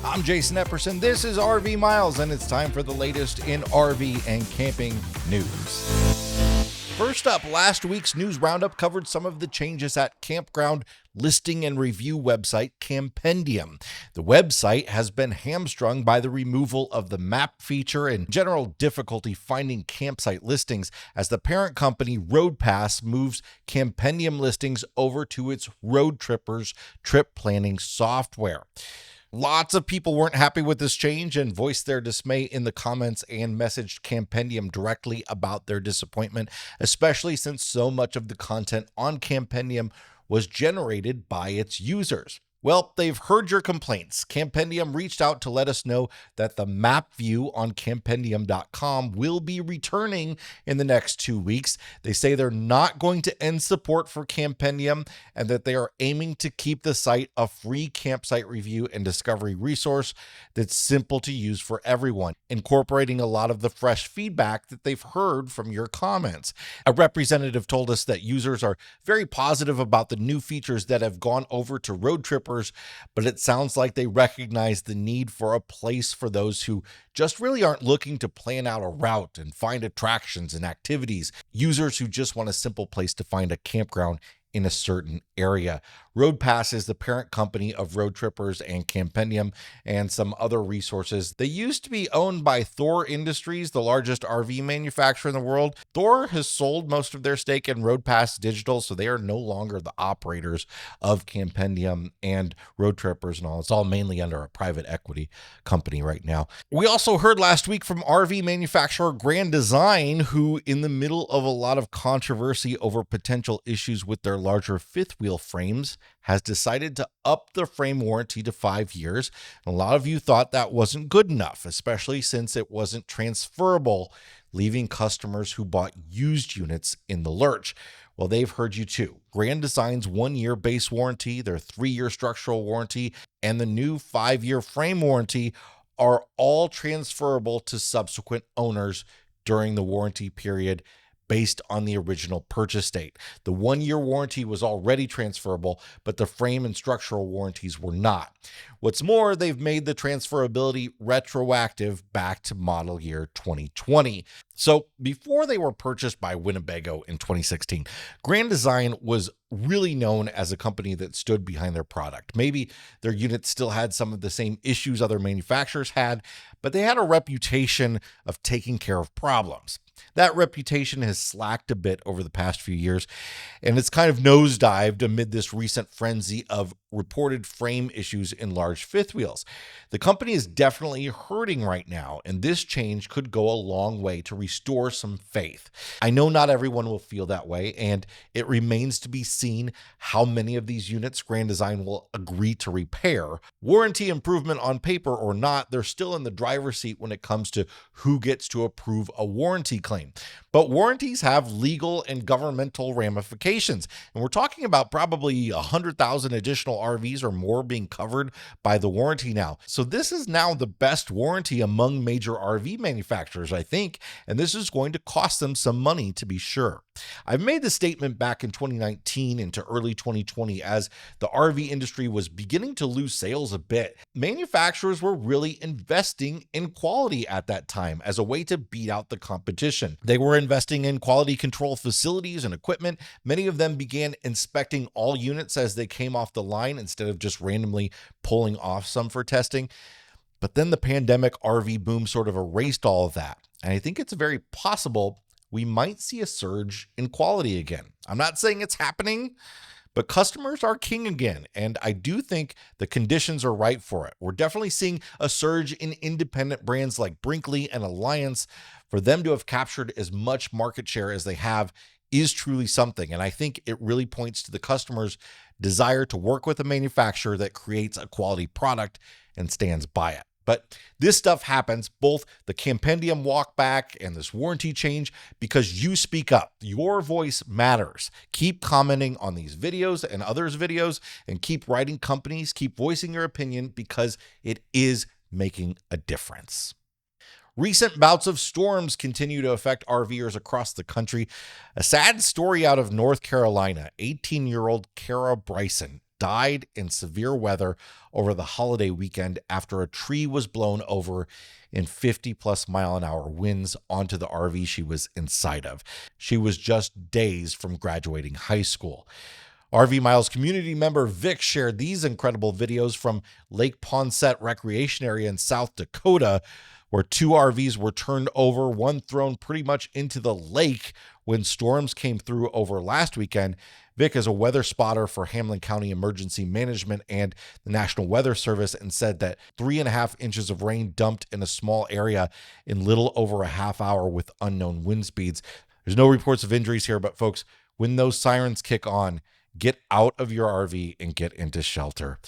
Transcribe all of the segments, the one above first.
I'm Jason Epperson. This is RV Miles, and it's time for the latest in RV and camping news. First up, last week's news roundup covered some of the changes at campground listing and review website CAMPENDIUM. The website has been hamstrung by the removal of the map feature and general difficulty finding campsite listings as the parent company RoadPass moves CAMPENDIUM listings over to its Road Trippers trip planning software. Lots of people weren't happy with this change and voiced their dismay in the comments and messaged CAMPENDIUM directly about their disappointment, especially since so much of the content on CAMPENDIUM was generated by its users. Well, they've heard your complaints. CAMPENDIUM reached out to let us know that the map view on campendium.com will be returning in the next 2 weeks. They say they're not going to end support for CAMPENDIUM and that they are aiming to keep the site a free campsite review and discovery resource that's simple to use for everyone, incorporating a lot of the fresh feedback that they've heard from your comments. A representative told us that users are very positive about the new features that have gone over to Road Trippers, but it sounds like they recognize the need for a place for those who just really aren't looking to plan out a route and find attractions and activities, users who just want a simple place to find a campground in a certain area. RoadPass is the parent company of Road Trippers and CAMPENDIUM and some other resources. They used to be owned by Thor Industries, the largest RV manufacturer in the world. Thor has sold most of their stake in RoadPass Digital, so they are no longer the operators of CAMPENDIUM and Road Trippers and all. It's all mainly under a private equity company right now. We also heard last week from RV manufacturer Grand Design, who, in the middle of a lot of controversy over potential issues with their larger fifth wheel frames, has decided to up the frame warranty to 5 years. A lot of you thought that wasn't good enough, especially since it wasn't transferable, leaving customers who bought used units in the lurch. Well, they've heard you too. Grand Design's 1-year base warranty, their 3-year structural warranty, and the new 5-year frame warranty are all transferable to subsequent owners during the warranty period based on the original purchase date. The 1-year warranty was already transferable, but the frame and structural warranties were not. What's more, they've made the transferability retroactive back to model year 2020. So before they were purchased by Winnebago in 2016, Grand Design was really known as a company that stood behind their product. Maybe their units still had some of the same issues other manufacturers had, but they had a reputation of taking care of problems. That reputation has slacked a bit over the past few years, and it's kind of nosedived amid this recent frenzy of reported frame issues in large fifth wheels. The company is definitely hurting right now, and this change could go a long way to restore some faith. I know not everyone will feel that way, and it remains to be seen how many of these units Grand Design will agree to repair. Warranty improvement on paper or not, they're still in the driver's seat when it comes to who gets to approve a warranty claim. But warranties have legal and governmental ramifications, and we're talking about probably 100,000 additional RVs or more being covered by the warranty now. So this is now the best warranty among major RV manufacturers, I think, and this is going to cost them some money to be sure. I've made the statement back in 2019 into early 2020 as the RV industry was beginning to lose sales a bit. Manufacturers were really investing in quality at that time as a way to beat out the competition. They were investing in quality control facilities and equipment. Many of them began inspecting all units as they came off the line instead of just randomly pulling off some for testing. But then the pandemic RV boom sort of erased all of that. And I think it's very possible we might see a surge in quality again. I'm not saying it's happening, but customers are king again, and I do think the conditions are right for it. We're definitely seeing a surge in independent brands like Brinkley and Alliance. For them to have captured as much market share as they have is truly something, and I think it really points to the customer's desire to work with a manufacturer that creates a quality product and stands by it. But this stuff happens, both the CAMPENDIUM walkback and this warranty change, because you speak up. Your voice matters. Keep commenting on these videos and others' videos, and keep writing companies, keep voicing your opinion, because it is making a difference. Recent bouts of storms continue to affect RVers across the country. A sad story out of North Carolina. 18-year-old Kara Bryson died in severe weather over the holiday weekend after a tree was blown over in 50-plus-mile-an-hour winds onto the RV she was inside of. She was just days from graduating high school. RV Miles community member Vic shared these incredible videos from Lake Ponset Recreation Area in South Dakota, where 2 RVs were turned over, one thrown pretty much into the lake when storms came through over last weekend. Vic is a weather spotter for Hamlin County Emergency Management and the National Weather Service, and said that 3.5 inches of rain dumped in a small area in little over a half hour with unknown wind speeds. There's no reports of injuries here, but folks, when those sirens kick on, get out of your RV and get into shelter.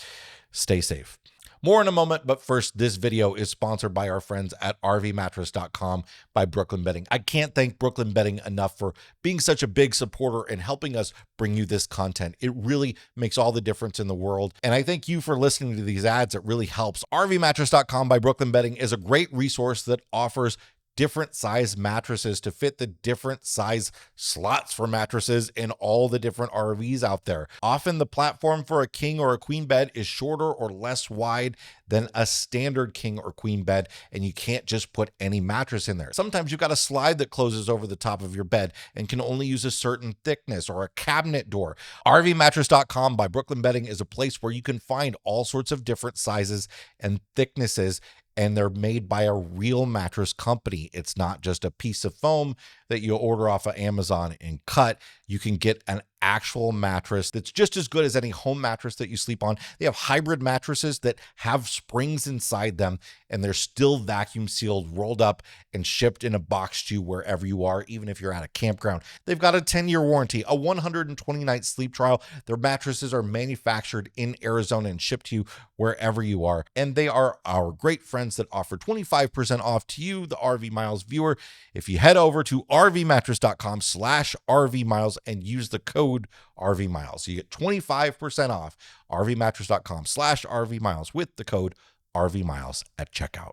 Stay safe. More in a moment, but first, this video is sponsored by our friends at RVmattress.com by Brooklyn Bedding. I can't thank Brooklyn Bedding enough for being such a big supporter and helping us bring you this content. It really makes all the difference in the world. And I thank you for listening to these ads. It really helps. RVmattress.com by Brooklyn Bedding is a great resource that offers different size mattresses to fit the different size slots for mattresses in all the different RVs out there. Often the platform for a king or a queen bed is shorter or less wide than a standard king or queen bed, and you can't just put any mattress in there. Sometimes you've got a slide that closes over the top of your bed and can only use a certain thickness, or a cabinet door. RVmattress.com by Brooklyn Bedding is a place where you can find all sorts of different sizes and thicknesses, and they're made by a real mattress company. It's not just a piece of foam that you order off of Amazon and cut. You can get an actual mattress that's just as good as any home mattress that you sleep on. They have hybrid mattresses that have springs inside them, and they're still vacuum sealed, rolled up, and shipped in a box to you wherever you are, even if you're at a campground. They've got a 10-year warranty, a 120-night sleep trial. Their mattresses are manufactured in Arizona and shipped to you wherever you are. And they are our great friends that offer 25% off to you, the RV Miles viewer, if you head over to rvmattress.com/RVMiles and use the code RVMiles. So you get 25% off rvmattress.com/RVMiles with the code RVMiles at checkout.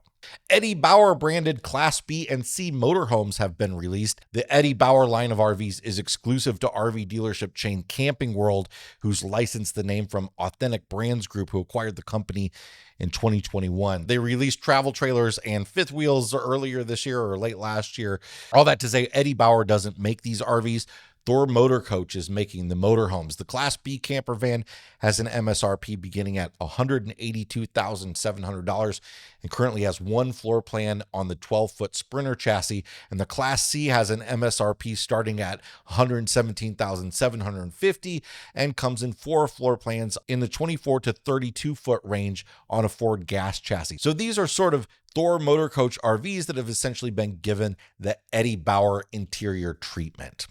Eddie Bauer branded Class B and C motorhomes have been released. The Eddie Bauer line of RVs is exclusive to RV dealership chain Camping World, who's licensed the name from Authentic Brands Group, who acquired the company in 2021. They released travel trailers and fifth wheels earlier this year or late last year. All that to say, Eddie Bauer doesn't make these RVs. Thor Motor Coach is making the motorhomes. The Class B camper van has an MSRP beginning at $182,700 and currently has one floor plan on the 12-foot Sprinter chassis. And the Class C has an MSRP starting at $117,750 and comes in 4 floor plans in the 24 to 32-foot range on a Ford gas chassis. So these are sort of Thor Motor Coach RVs that have essentially been given the Eddie Bauer interior treatment.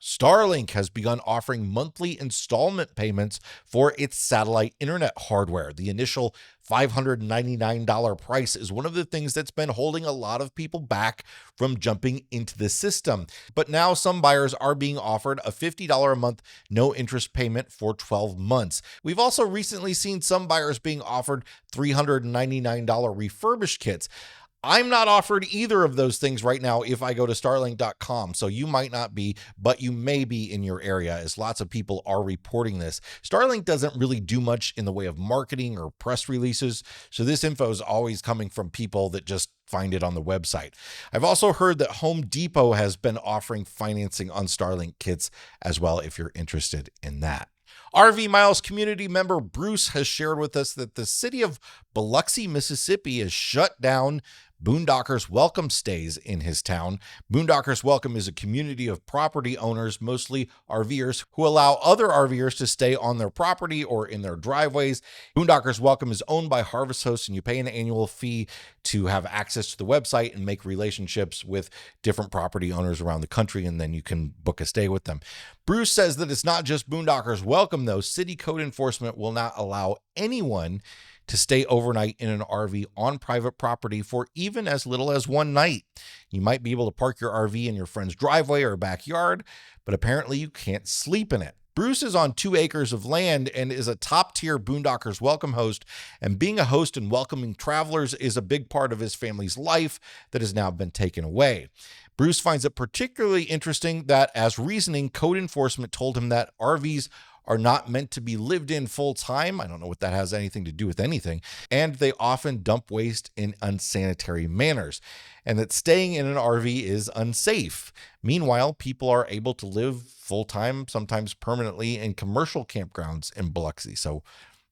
Starlink has begun offering monthly installment payments for its satellite internet hardware. The initial $599 price is one of the things that's been holding a lot of people back from jumping into the system. But now some buyers are being offered a $50 a month no interest payment for 12 months. We've also recently seen some buyers being offered $399 refurbished kits. I'm not offered either of those things right now if I go to Starlink.com, so you might not be, but you may be in your area, as lots of people are reporting this. Starlink doesn't really do much in the way of marketing or press releases, so this info is always coming from people that just find it on the website. I've also heard that Home Depot has been offering financing on Starlink kits as well, if you're interested in that. RV Miles community member Bruce has shared with us that the city of Biloxi, Mississippi has shut down Boondockers Welcome stays in his town. Boondockers Welcome is a community of property owners, mostly RVers, who allow other RVers to stay on their property or in their driveways. Boondockers Welcome is owned by Harvest Hosts, and you pay an annual fee to have access to the website and make relationships with different property owners around the country, and then you can book a stay with them. Bruce says that it's not just Boondockers Welcome, though. City code enforcement will not allow anyone to stay overnight in an RV on private property for even as little as one night. You might be able to park your RV in your friend's driveway or backyard, but apparently you can't sleep in it. Bruce is on 2 acres of land and is a top-tier Boondockers Welcome host, and being a host and welcoming travelers is a big part of his family's life that has now been taken away. Bruce finds it particularly interesting that, as reasoning, code enforcement told him that RVs are not meant to be lived in full time. I don't know what that has anything to do with anything. And they often dump waste in unsanitary manners, and that staying in an RV is unsafe. Meanwhile, people are able to live full-time, sometimes permanently, in commercial campgrounds in Biloxi. So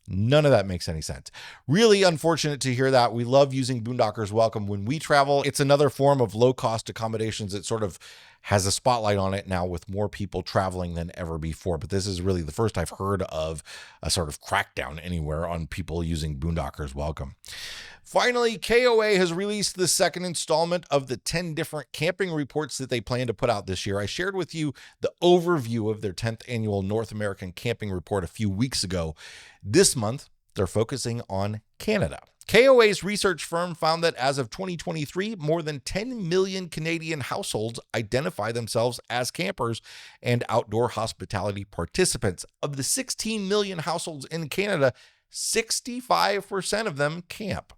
none of that makes any sense. Really unfortunate to hear that. We love using Boondockers Welcome when we travel. It's another form of low-cost accommodations that sort of has a spotlight on it now with more people traveling than ever before. But this is really the first I've heard of a sort of crackdown anywhere on people using Boondockers Welcome. Finally, KOA has released the second installment of the 10 different camping reports that they plan to put out this year. I shared with you the overview of their 10th annual North American Camping Report a few weeks ago. This month, they're focusing on Canada. KOA's research firm found that as of 2023, more than 10 million Canadian households identify themselves as campers and outdoor hospitality participants. Of the 16 million households in Canada, 65% of them camp.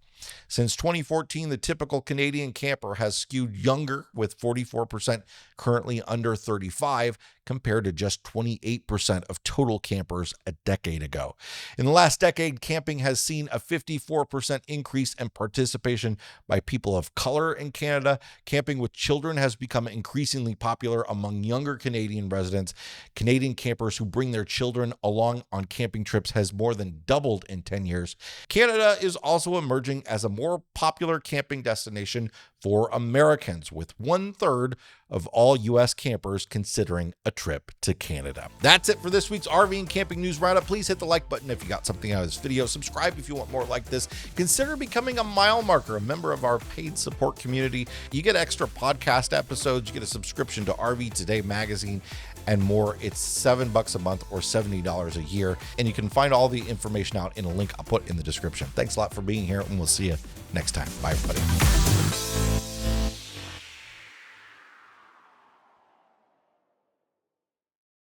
Since 2014, the typical Canadian camper has skewed younger, with 44% currently under 35, compared to just 28% of total campers a decade ago. In the last decade, camping has seen a 54% increase in participation by people of color in Canada. Camping with children has become increasingly popular among younger Canadian residents. Canadian campers who bring their children along on camping trips has more than doubled in 10 years. Canada is also emerging as a more popular camping destination for Americans, with 1/3 of all U.S. campers considering a trip to Canada. That's it for this week's RV and Camping News Roundup. Please hit the like button if you got something out of this video. Subscribe if you want more like this. Consider becoming a mile marker, a member of our paid support community. You get extra podcast episodes, you get a subscription to RV Today magazine, and more. It's $7 a month or $70 a year. And you can find all the information out in a link I'll put in the description. Thanks a lot for being here, and we'll see you next time. Bye, everybody.